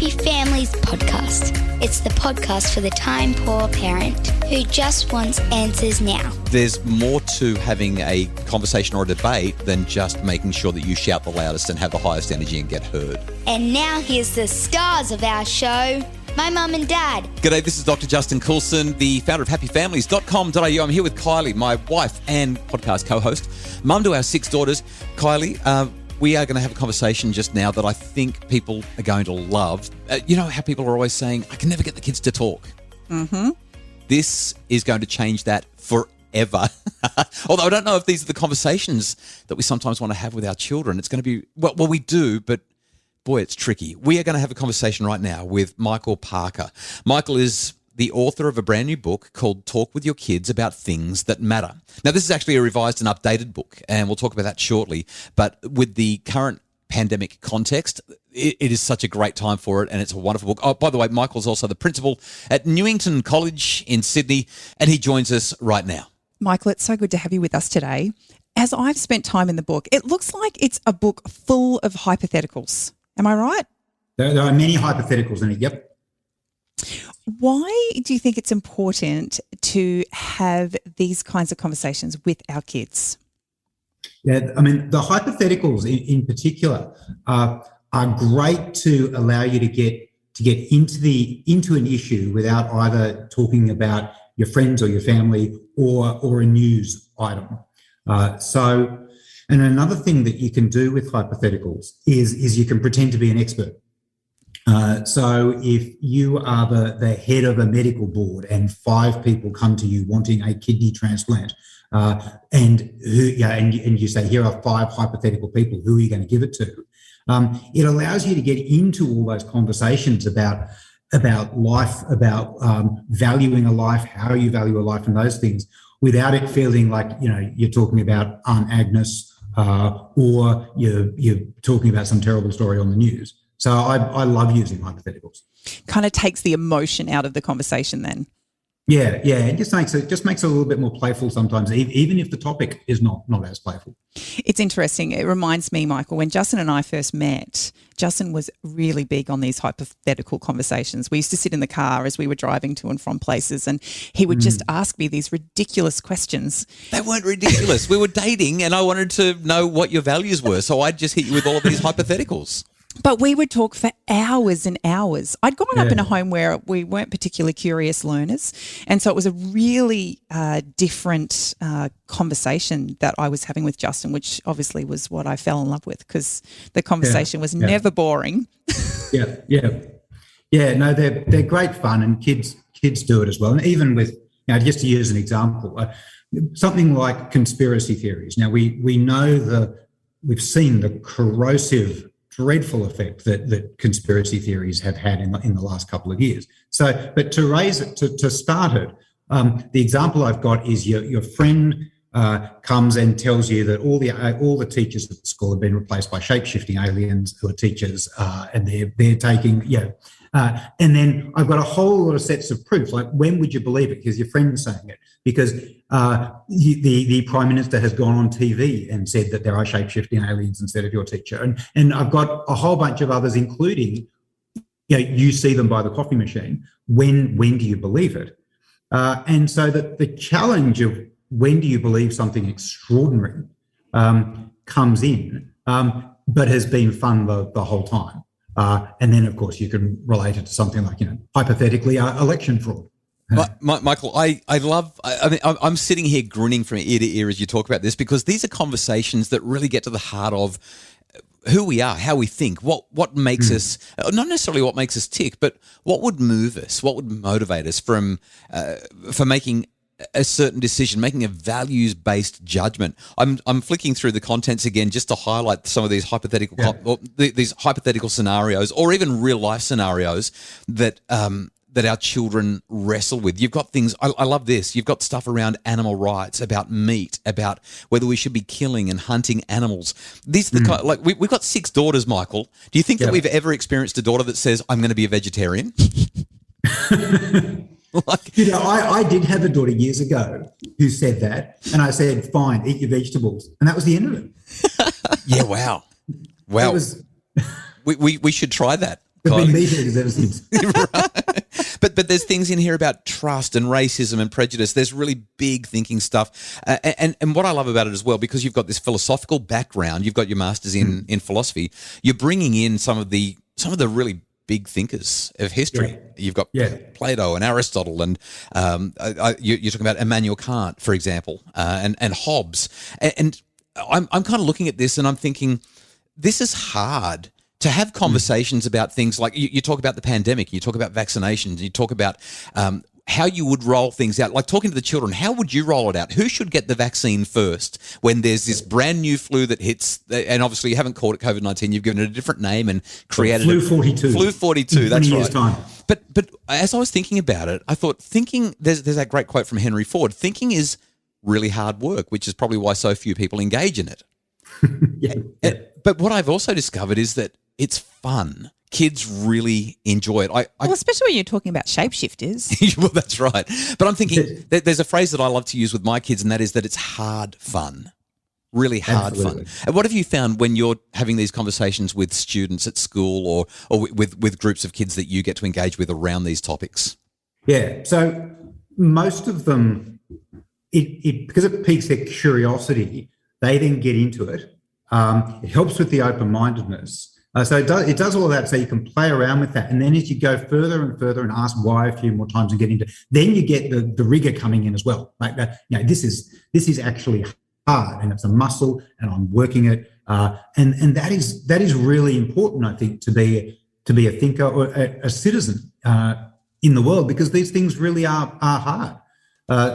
Happy Families podcast. It's the podcast for the time-poor parent who just wants answers now. There's more to having a conversation or a debate than just making sure that you shout the loudest and have the highest energy and get heard. And now here's the stars of our show, my mum and dad. G'day, this is Dr. Justin Coulson, the founder of happyfamilies.com.au. I'm here with Kylie, my wife and podcast co-host, mum to our 6 daughters. Kylie, we are going to have a conversation just now that I think people are going to love. You know how people are always saying, I can never get the kids to talk. Mm-hmm. This is going to change that forever. Although I don't know if these are the conversations that we sometimes want to have with our children. It's going to be, well, we do, but boy, it's tricky. We are going to have a conversation right now with Michael Parker. Michael is the author of a brand new book called Talk with Your Kids About Things That Matter. Now, this is actually a revised and updated book, and we'll talk about that shortly. But with the current pandemic context, it is such a great time for it, and it's a wonderful book. Oh, by the way, Michael's also the principal at Newington College in Sydney, and he joins us right now. Michael, it's so good to have you with us today. As I've spent time in the book, it looks like it's a book full of hypotheticals. Am I right? There are many hypotheticals in it, yep. Why do you think it's important to have these kinds of conversations with our kids? Yeah, I mean, the hypotheticals in particular are great to allow you to get into an issue without either talking about your friends or your family or a news item. And another thing that you can do with hypotheticals is you can pretend to be an expert. So if you are the head of a medical board and 5 people come to you wanting a kidney transplant, and you say, here are 5 hypothetical people, who are you going to give it to? It allows you to get into all those conversations about life, about valuing a life, how you value a life, and those things, without it feeling like you're talking about Aunt Agnes or you're talking about some terrible story on the news. So I love using hypotheticals. Kind of takes the emotion out of the conversation then. Yeah. It just makes it a little bit more playful sometimes, even if the topic is not as playful. It's interesting. It reminds me, Michael, when Justin and I first met, Justin was really big on these hypothetical conversations. We used to sit in the car as we were driving to and from places, and he would just ask me these ridiculous questions. They weren't ridiculous. We were dating and I wanted to know what your values were, so I'd just hit you with all of these hypotheticals. But we would talk for hours and hours. I'd grown up in a home where we weren't particularly curious learners, and so it was a really different conversation that I was having with Justin, which obviously was what I fell in love with, because the conversation was never boring. Yeah. No, they're great fun, and kids do it as well. And even with, just to use an example, something like conspiracy theories. Now we know we've seen the corrosive, dreadful effect that conspiracy theories have had in the last couple of years. So, but to raise it, to start it, the example I've got is your friend comes and tells you that all the teachers at the school have been replaced by shape-shifting aliens who are teachers, and they're taking and then I've got a whole lot of sets of proof. Like, when would you believe it? Because your friend's saying it. Because the Prime Minister has gone on TV and said that there are shape-shifting aliens instead of your teacher. And I've got a whole bunch of others, including, you see them by the coffee machine. When do you believe it? And so that the challenge of when do you believe something extraordinary comes in, but has been fun the whole time. And then, of course, you can relate it to something like, hypothetically, election fraud. Michael, I'm sitting here grinning from ear to ear as you talk about this, because these are conversations that really get to the heart of who we are, how we think, what makes us, not necessarily what makes us tick, but what would move us, what would motivate us for making a certain decision, making a values-based judgment. I'm flicking through the contents again just to highlight some of these hypothetical these hypothetical scenarios, or even real life scenarios that our children wrestle with. You've got things. I love this. You've got stuff around animal rights, about meat, about whether we should be killing and hunting animals. These are the kind, like we've got 6 daughters, Michael. Do you think that we've ever experienced a daughter that says, "I'm going to be a vegetarian"? I did have a daughter years ago who said that, and I said, "Fine, eat your vegetables," and that was the end of it. Yeah, wow. We should try that. We've been meetings ever since. Right. But there's things in here about trust and racism and prejudice. There's really big thinking stuff. And what I love about it as well, because you've got this philosophical background, you've got your master's in philosophy, you're bringing in some of the really big thinkers of history. Yeah. You've got Plato and Aristotle, and you're talking about Immanuel Kant, for example, and Hobbes. And I'm kind of looking at this and I'm thinking, this is hard to have conversations about things like you talk about the pandemic, you talk about vaccinations, you talk about how you would roll things out, like talking to the children. How would you roll it out? Who should get the vaccine first when there's this brand new flu that hits? And obviously you haven't called it COVID-19. You've given it a different name and created Flu 42. Flu 42. That's 20 right. years' time. But as I was thinking about it, I thought there's that great quote from Henry Ford. Thinking is really hard work, which is probably why so few people engage in it. But what I've also discovered is that it's fun. Kids really enjoy it. Well, especially when you're talking about shapeshifters. Well, that's right. But I'm thinking there's a phrase that I love to use with my kids, and that is that it's hard fun. Really hard fun. And what have you found when you're having these conversations with students at school or with groups of kids that you get to engage with around these topics? Yeah. So most of them, because it piques their curiosity, they then get into it. It helps with the open-mindedness. So it does all of that so you can play around with that. And then as you go further and further and ask why a few more times and get into, then you get the rigor coming in as well. Like that, this is actually hard and it's a muscle and I'm working it. And that is really important, I think, to be a thinker or a citizen in the world, because these things really are hard.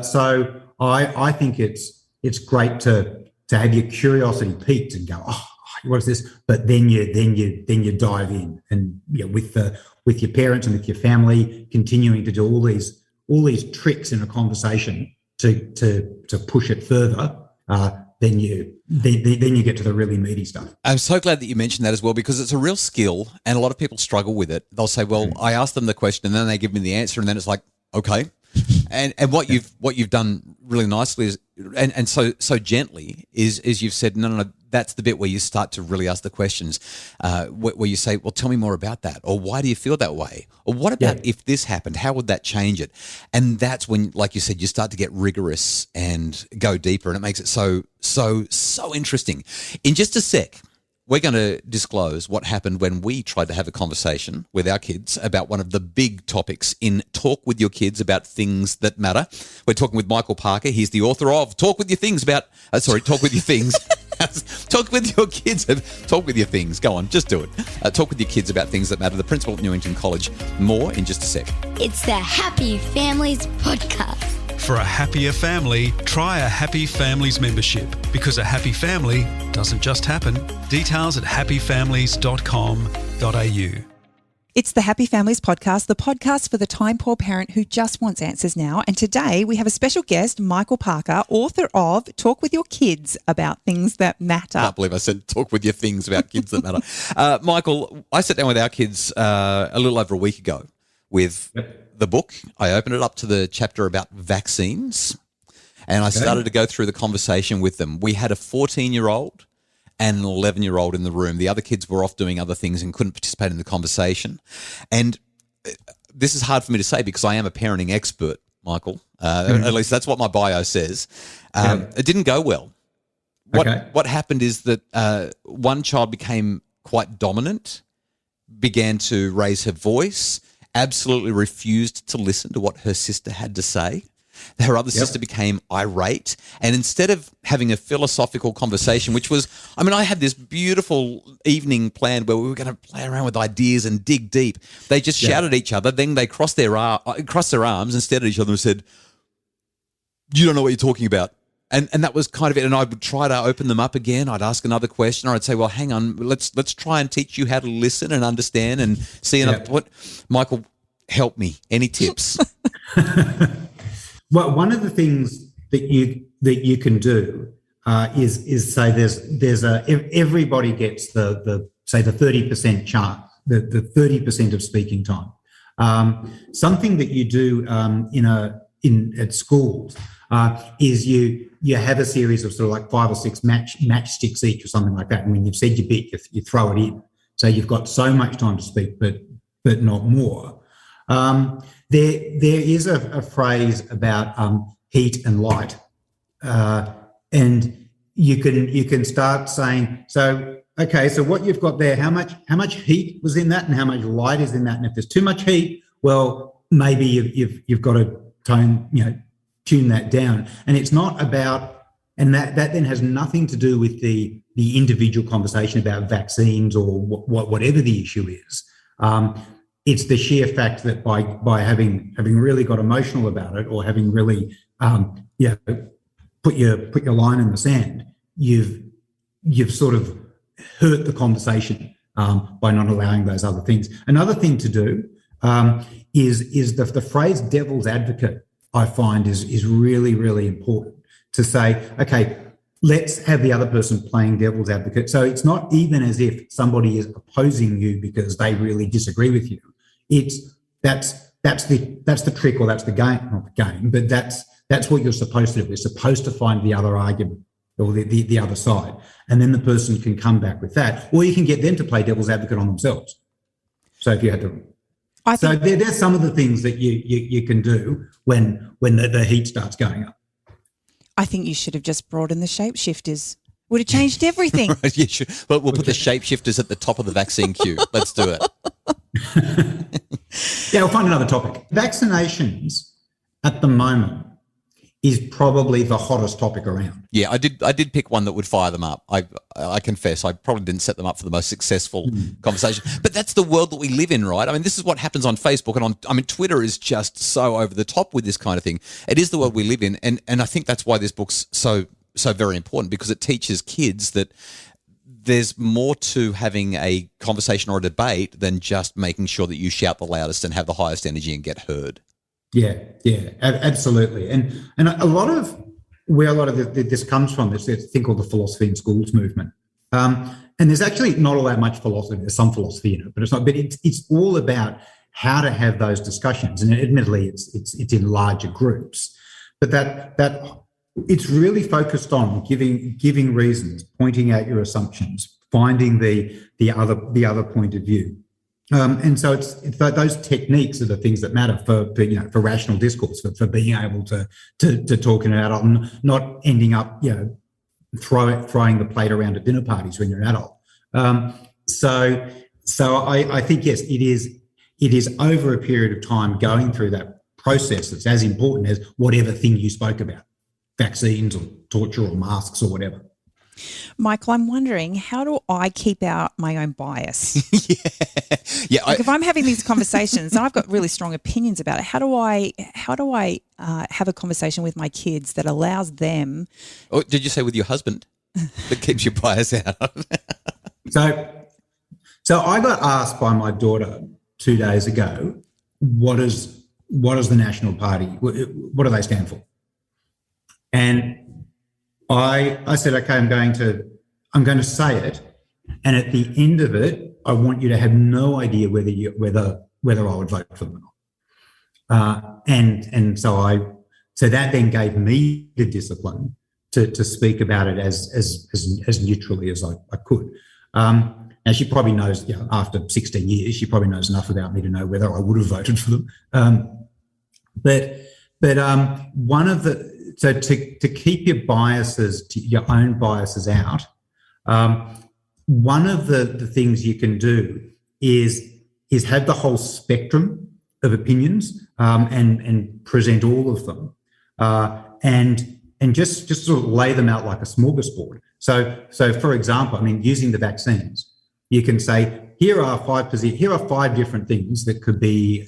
So I think it's great to have your curiosity piqued and go, oh, what is this? But then you dive in, and with your parents and with your family, continuing to do all these tricks in a conversation to push it further. Then you get to the really meaty stuff. I'm so glad that you mentioned that as well, because it's a real skill, and a lot of people struggle with it. They'll say, "Well, I asked them the question, and then they give me the answer, and then it's like, okay." And what you've done really nicely is, and so gently is you've said, no, that's the bit where you start to really ask the questions, where you say, well, tell me more about that, or why do you feel that way, or what about if this happened, how would that change it? And that's when, like you said, you start to get rigorous and go deeper, and it makes it so interesting. In just a sec, we're going to disclose what happened when we tried to have a conversation with our kids about one of the big topics in Talk With Your Kids About Things That Matter. We're talking with Michael Parker. He's the author of Talk With Your Things About... Talk With Your Things. Talk With Your Kids. Talk With Your Things. Go on, just do it. Talk With Your Kids About Things That Matter. The principal at Newington College. More in just a sec. It's the Happy Families Podcast. For a happier family, try a Happy Families membership, because a happy family doesn't just happen. Details at happyfamilies.com.au. It's the Happy Families Podcast, the podcast for the time-poor parent who just wants answers now. And today we have a special guest, Michael Parker, author of Talk With Your Kids About Things That Matter. I can't believe I said talk with your things about kids that matter. Michael, I sat down with our kids a little over a week ago with the book. I opened it up to the chapter about vaccines, and I started to go through the conversation with them. We had a 14-year-old and an 11-year-old in the room. The other kids were off doing other things and couldn't participate in the conversation. And this is hard for me to say because I am a parenting expert, Michael. At least that's what my bio says. It didn't go well. What happened is that one child became quite dominant, began to raise her voice, absolutely refused to listen to what her sister had to say. Her other sister became irate. And instead of having a philosophical conversation, which was, I had this beautiful evening planned where we were going to play around with ideas and dig deep. They just shouted at each other. Then they crossed their arms and stared at each other and said, "You don't know what you're talking about." And that was kind of it. And I would try to open them up again. I'd ask another question, or I'd say, well, hang on, let's try and teach you how to listen and understand and see another point. Michael, help me. Any tips? Well, one of the things that you can do is say there's everybody gets the 30% chance, the 30% of speaking time. Something that you do at schools is you have a series of sort of like 5 or 6 matchsticks each or something like that. And when you've said your bit, you throw it in. So you've got so much time to speak, but but not more. There is a phrase about heat and light, and you can start saying, so okay, so what you've got there, how much heat was in that, and how much light is in that, and if there's too much heat, well, maybe you've got to tune that down, and it's not about, and that then has nothing to do with the individual conversation about vaccines or whatever the issue is. It's the sheer fact that by having really got emotional about it, or having really put your line in the sand, you've sort of hurt the conversation by not allowing those other things. Another thing to do is the phrase "devil's advocate." I find is really, really important to say. Okay, let's have the other person playing devil's advocate. So it's not even as if somebody is opposing you because they really disagree with you. That's the trick, or that's the game, not the game, but that's what you're supposed to do. You're supposed to find the other argument, or the other side, and then the person can come back with that, or you can get them to play devil's advocate on themselves. So if you had to, there's some of the things that you can do when the heat starts going up. I think you should have just brought in the shapeshifters. Would have changed everything. Right, you should. Well, we'll put the shapeshifters at the top of the vaccine queue. Let's do it. Yeah, we'll find another topic. Vaccinations at the moment is probably the hottest topic around. Yeah, I did pick one that would fire them up. I confess, I probably didn't set them up for the most successful conversation. But that's the world that we live in, right? I mean, this is what happens on Facebook and Twitter is just so over the top with this kind of thing. It is the world we live in, and I think that's why this book's so very important, because it teaches kids that there's more to having a conversation or a debate than just making sure that you shout the loudest and have the highest energy and get heard. Yeah, absolutely. And a lot of this comes from this thing called the philosophy in schools movement. And there's actually not all that much philosophy. There's some philosophy in it, but it's not. But it's all about how to have those discussions. And admittedly, it's in larger groups. But that it's really focused on giving reasons, pointing out your assumptions, finding the other point of view. And so it's those techniques are the things that matter for rational discourse, for being able to talk in an adult, and not ending up throwing the plate around at dinner parties when you're an adult. So I think yes, it is over a period of time going through that process that's as important as whatever thing you spoke about, vaccines or torture or masks or whatever. Michael, I'm wondering, how do I keep out my own bias? Yeah. If I'm having these conversations and I've got really strong opinions about it, how do I have a conversation with my kids that allows them? Oh, did you say with your husband that keeps your bias out? So I got asked by my daughter 2 days ago, what is the National Party? What do they stand for? And I said, okay, I'm going to say it, and at the end of it, I want you to have no idea whether I would vote for them or not. And so that then gave me the discipline to speak about it as neutrally as I could. And she probably knows, after 16 years, she probably knows enough about me to know whether I would have voted for them. But one of the So to keep your own biases out, one of the things you can do is have the whole spectrum of opinions and present all of them, and just sort of lay them out like a smorgasbord. So for example, I mean, using the vaccines, you can say here are five different things that could be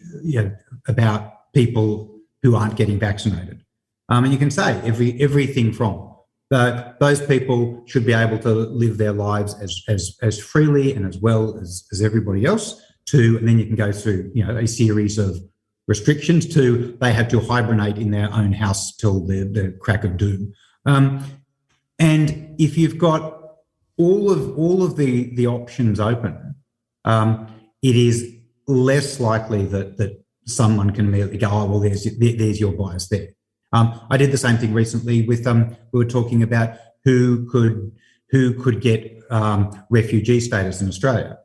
about people who aren't getting vaccinated. And you can say everything from those people should be able to live their lives as freely and as well as everybody else, and then you can go through a series of restrictions to they have to hibernate in their own house till the crack of doom. And if you've got all of the options open, it is less likely that someone can immediately go, oh well, there's your bias there. I did the same thing recently with we were talking about who could get refugee status in Australia,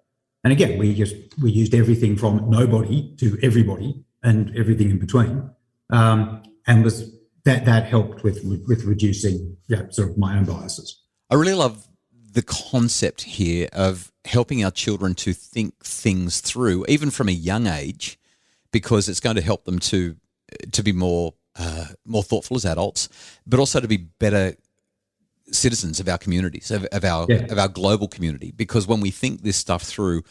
And again, we used everything from nobody to everybody and everything in between, and was that helped with reducing sort of my own biases. I really love the concept here of helping our children to think things through, even from a young age, because it's going to help them to be more thoughtful as adults, but also to be better citizens of our communities, of our global community. Because when we think this stuff through,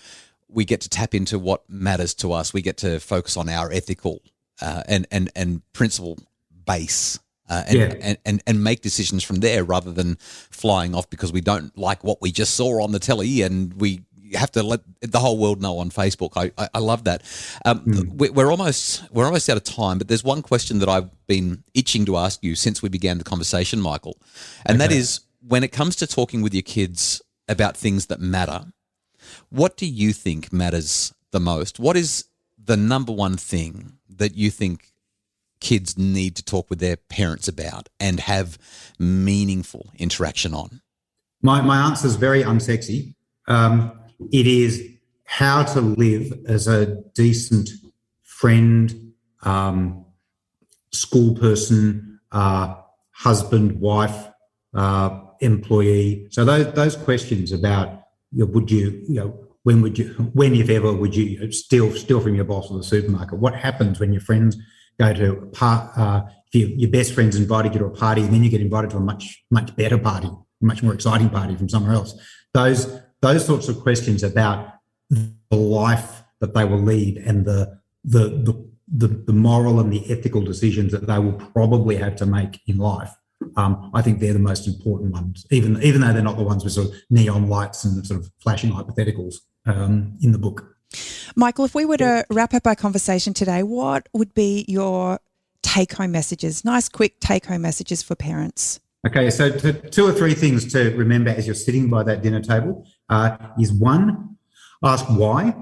we get to tap into what matters to us. We get to focus on our ethical and principle base. And make decisions from there rather than flying off because we don't like what we just saw on the telly and we have to let the whole world know on Facebook. I love that. We're almost out of time, but there's one question that I've been itching to ask you since we began the conversation, Michael, and that is, when it comes to talking with your kids about things that matter, what do you think matters the most? What is the number one thing that you think kids need to talk with their parents about and have meaningful interaction on? My answer is very unsexy. It is how to live as a decent friend, school person, husband, wife, employee. So those questions about when, if ever, would you steal from your boss at the supermarket? What happens when your friends go to if your best friend's invited you to a party and then you get invited to a much better party, a much more exciting party from somewhere else? Those sorts of questions about the life that they will lead and the moral and the ethical decisions that they will probably have to make in life. I think they're the most important ones, even though they're not the ones with sort of neon lights and sort of flashing hypotheticals in the book. Michael, if we were to wrap up our conversation today, what would be your take-home messages? Nice, quick take-home messages for parents. Okay, so two or three things to remember as you're sitting by that dinner table is, one, ask why,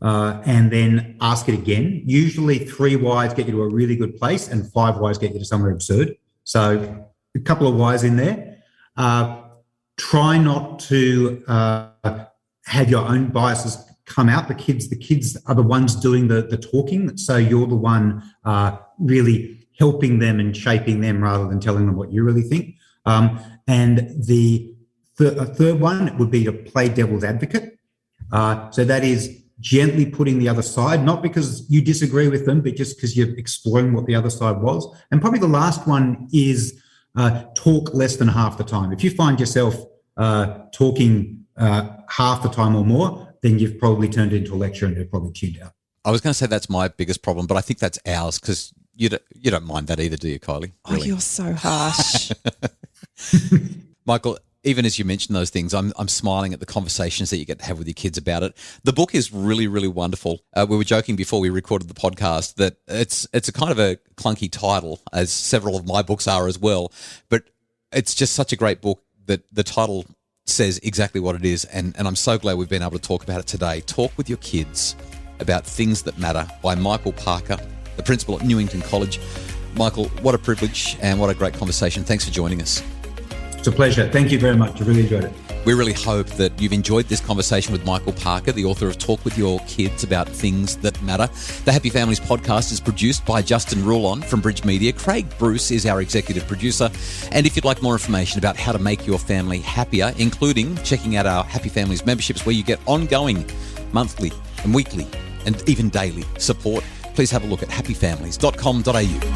and then ask it again. Usually 3 whys get you to a really good place and 5 whys get you to somewhere absurd. So a couple of whys in there. Try not to have your own biases come out. The kids are the ones doing the talking, so you're the one really helping them and shaping them rather than telling them what you really think. And the third one would be to play devil's advocate. So that is gently putting the other side, not because you disagree with them, but just because you're exploring what the other side was. And probably the last one is talk less than half the time. If you find yourself talking half the time or more, then you've probably turned it into a lecture and they're probably tuned out. I was going to say that's my biggest problem, but I think that's ours because you don't mind that either, do you, Kylie? Really? Oh, you're so harsh. Michael, even as you mentioned those things, I'm smiling at the conversations that you get to have with your kids about it. The book is really, really wonderful. We were joking before we recorded the podcast that it's a kind of a clunky title, as several of my books are as well, but it's just such a great book that the title says exactly what it is, and I'm so glad we've been able to talk about it today. Talk with your kids about things that matter by Michael Parker, the principal at Newington College. Michael, what a privilege and what a great conversation. Thanks for joining us. It's a pleasure. Thank you very much. I really enjoyed it. We really hope that you've enjoyed this conversation with Michael Parker, the author of Talk with Your Kids About Things That Matter. The Happy Families podcast is produced by Justin Rulon from Bridge Media. Craig Bruce is our executive producer. And if you'd like more information about how to make your family happier, including checking out our Happy Families memberships where you get ongoing monthly and weekly and even daily support, please have a look at happyfamilies.com.au.